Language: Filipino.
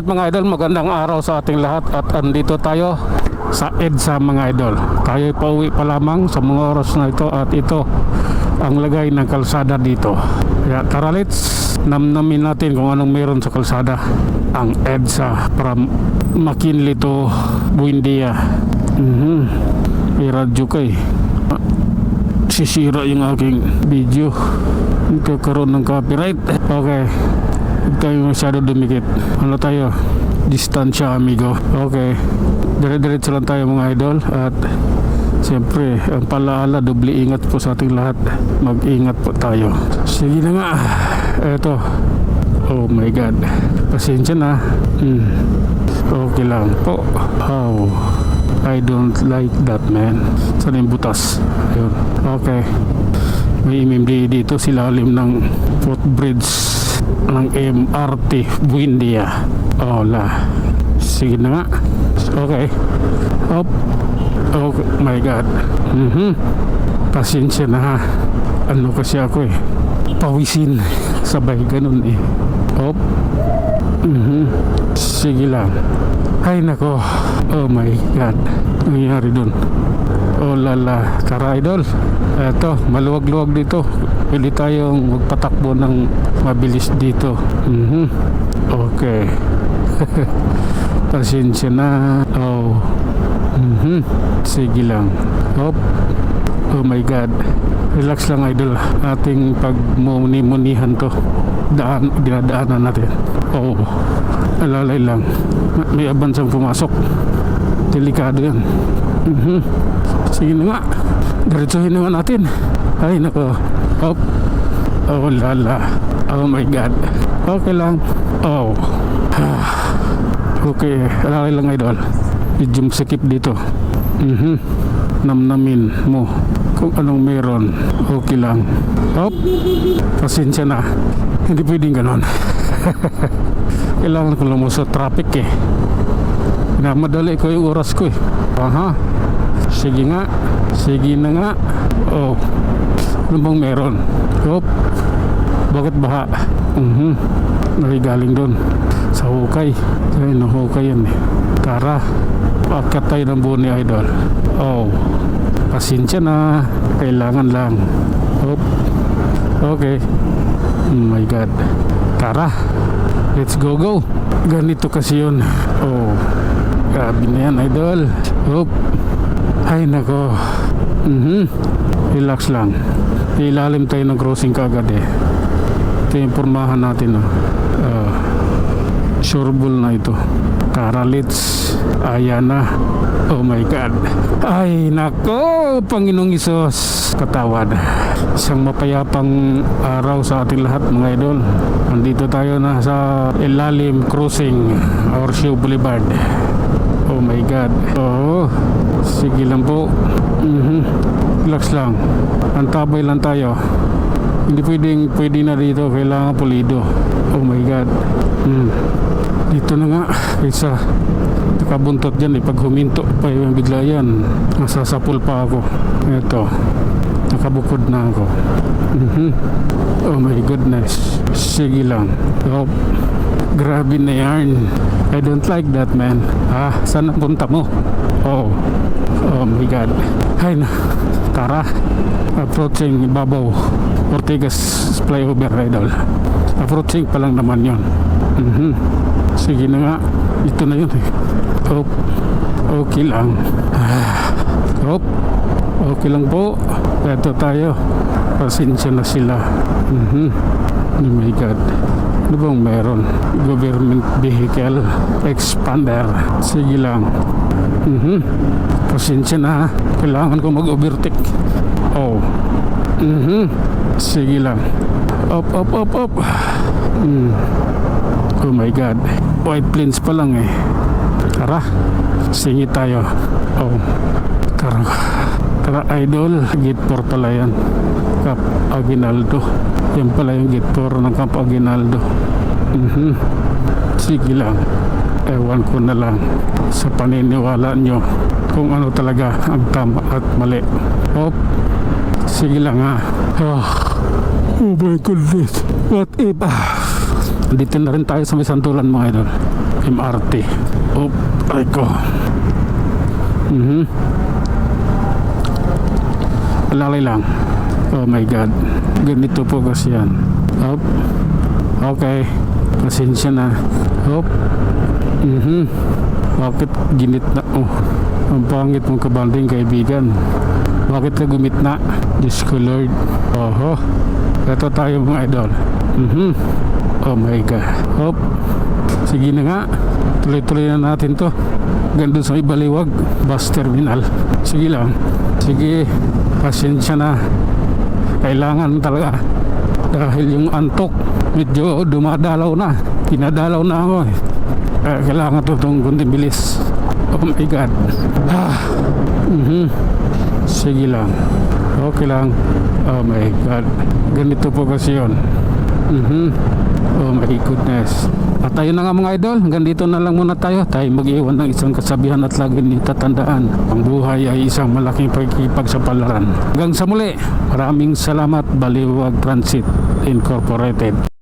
Alright mga idol, magandang araw sa ating lahat at andito tayo sa EDSA mga idol. Tayo pauwi pa lamang sa mga oras na ito at ito ang lagay ng kalsada dito. Kaya tara let's namnamin natin kung anong meron sa kalsada ang EDSA from McKinley to Buendia. May radyo kay sisira yung aking video, magkakaroon ng copyright. Okay, huwag tayo masyado dumikit. Ano tayo? Distansya amigo. Okay, dire-diretso lang tayo mga idol. At siyempre ang palaala, doble ingat po sa ating lahat. Mag-ingat po tayo. Sige na nga. Eto, oh my god, pasensya na. Okay lang po. How I don't like that man. Saan yung butas? Ayun. Okay, may MMD dito silalim ng footbridge ng MRT Buendia. Ola, sige na nga. Okay. Up. Oh my god. Pasensya na ha. Ano kasi ako pawisin. Sabay ganun Up. Sige lang. Ay nako. Oh my god, nangyari dun? Oh lala. Tara idol, eto maluwag-luwag dito. Pwede tayong magpatakbo ng mabilis dito. Okay. Pasensya na. Oh. Sige lang. Oh my god, relax lang idol. Ating pagmumuni-munihan to, dinadaanan natin. Oh, alalay lang. May abansang pumasok. Delikado yan. Sige na nga, diretsuhin na nga natin. Ay nako. Oh, oh lala. Oh my god. Okay lang. Oh. Okay, alalay lang idol. Medyo masikip dito. Namnamin mo kung anong meron. Okay lang. Oh, pasensya na. Hindi pwedeng ganon. Kailangan ko lumusot traffic Namadali ko yung oras ko Aha. Sige nga. Sige na nga. Oh, ano bang meron? Oh, bakit baha? Narigaling doon sa hukay. Ay, nahukay yan Tara, paakyat tayo ng Buni idol. Oh, pasensya na. Kailangan lang. Oh, okay. Oh my god. Tara, let's go. Ganito kasi yun. Oh, grabe na yan idol. Oh, ay nako. Relax lang. Ilalim tayo ng crossing kagad Ito yung pormahan natin sureball na ito. Tara let's. Ayan na. Oh my god. Ay nako, Panginoong Isos, katawad. Isang mapayapang araw sa ating lahat mga idol. Nandito tayo na sa ilalim crossing Horseshoe Boulevard. Oh my god. Oh, sige lang po. Relax lang. Antabay lang tayo. Hindi pwede na dito. Kailangan pulido. Oh my god. Dito na nga. Kaysa nakabuntot dyan pag huminto pa yung bigla yan, nasasapul pa ako. Eto, nakabukod na ako. Oh my goodness. Sige lang. Oh, grabe na yan. I don't like that man. Saan ang punta mo? Oh my god. Ay na. Tara, approaching Babaw Ortigas flyover idol. Approaching pa lang naman yun. Sige na nga. Ito na yun Oh, okay lang. Oh, okay lang po. Ito tayo. Pasensya na sila. Oh my god. Ano bang meron? Government vehicle expander. Sige lang. Pasensya na. Kailangan ko mag-overtake. Oh. Sige lang. Up. Oh my god. White plains pa lang Tara, singit tayo. Oh, tara idol. Gate 4 pala yan, Camp Aguinaldo. Yan pala yung gate 4 ng Camp Aguinaldo. Sige lang. Ewan ko na lang sa paniniwala nyo kung ano talaga ang tama at mali. Oh, sige lang Oh my goodness. What if Dito na rin tayo sa may santulan mga idol. MRT. Oh, ay ko. Lalay lang. Oh my God. Ganito po kasi yan. Hop. Okay. Pasensya na. Hop. Bakit ginit na? Oh. Ang pangit mong kabanding kaibigan. Bakit ka gumitna? Diyos ko Lord. Oho. Ito tayo mga idol. Oh my God. Hop. Sige na nga. Tuloy-tuloy na natin to. Ganda sa Ibaliwag bus terminal. Sige lang. Sige. Pasensya na. Kailangan talaga. Dahil yung antok medyo dumadalaw na. Pinadalaw na ako eh. Kailangan to itong kunting bilis. Oh my God. Sige lang. Okay lang. Oh my God. Ganito po kasi yun. Oh my goodness. At tayo na nga mga idol. Hanggang dito na lang muna tayo. Tayo mag-iwan ng isang kasabihan at lagi nitatandaan. Ang buhay ay isang malaking pagkikipagsapalaran. Hanggang sa muli. Maraming salamat. Baliwag Transit Incorporated.